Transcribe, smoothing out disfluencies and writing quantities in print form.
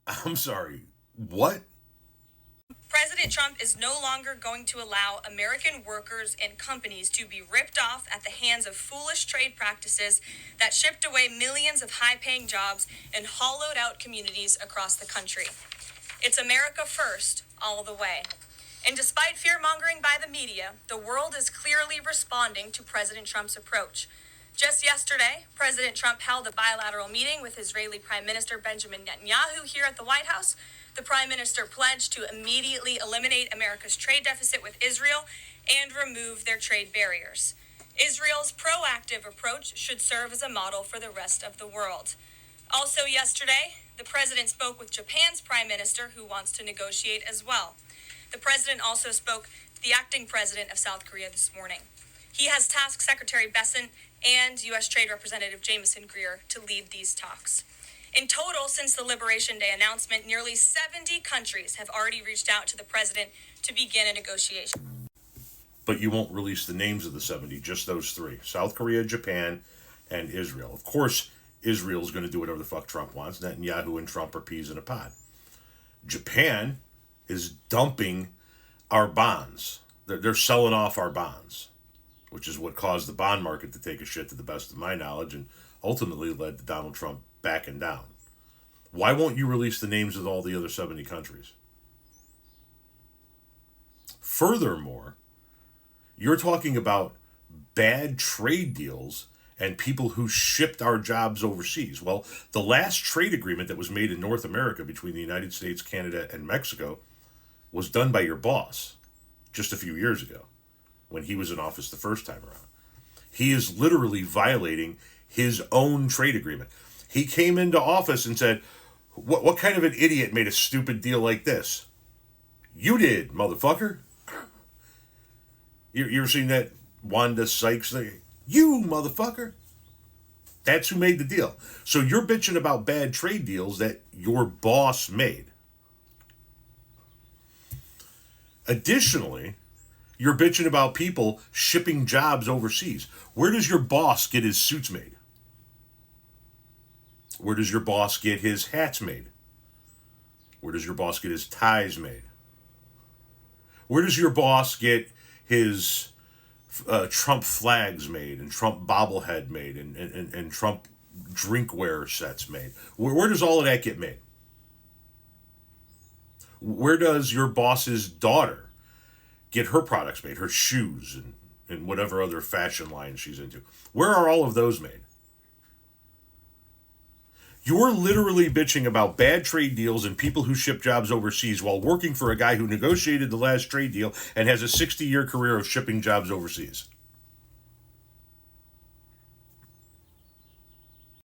I'm sorry, what? President Trump is no longer going to allow American workers and companies to be ripped off at the hands of foolish trade practices that shipped away millions of high paying jobs and hollowed out communities across the country. It's America first, all the way. And despite fear mongering by the media, the world is clearly responding to President Trump's approach. Just yesterday, President Trump held a bilateral meeting with Israeli Prime Minister Benjamin Netanyahu here at the White House. The Prime Minister pledged to immediately eliminate America's trade deficit with Israel and remove their trade barriers. Israel's proactive approach should serve as a model for the rest of the world. Also yesterday, the president spoke with Japan's prime minister, who wants to negotiate as well. The president also spoke to the acting president of South Korea this morning. He has tasked Secretary Bessent and U.S. Trade Representative Jameson Greer to lead these talks. In total, since the Liberation Day announcement, nearly 70 countries have already reached out to the president to begin a negotiation. But you won't release the names of the 70, just those three: South Korea, Japan, and Israel. Of course, Israel's going to do whatever the fuck Trump wants. Netanyahu and Trump are peas in a pod. Japan is dumping our bonds. They're selling off our bonds, which is what caused the bond market to take a shit, to the best of my knowledge, and ultimately led to Donald Trump backing down. Why won't you release the names of all the other 70 countries? Furthermore, you're talking about bad trade deals and people who shipped our jobs overseas. Well, the last trade agreement that was made in North America between the United States, Canada, and Mexico was done by your boss just a few years ago when he was in office the first time around. He is literally violating his own trade agreement. He came into office and said, what kind of an idiot made a stupid deal like this? You did, motherfucker. You ever seen that Wanda Sykes thing? You, motherfucker. That's who made the deal. So you're bitching about bad trade deals that your boss made. Additionally, you're bitching about people shipping jobs overseas. Where does your boss get his suits made? Where does your boss get his hats made? Where does your boss get his ties made? Where does your boss get his Trump flags made and Trump bobblehead made and Trump drinkware sets made? Where does all of that get made? Where does your boss's daughter get her products made, her shoes and whatever other fashion line she's into? Where are all of those made? You're literally bitching about bad trade deals and people who ship jobs overseas while working for a guy who negotiated the last trade deal and has a 60-year career of shipping jobs overseas.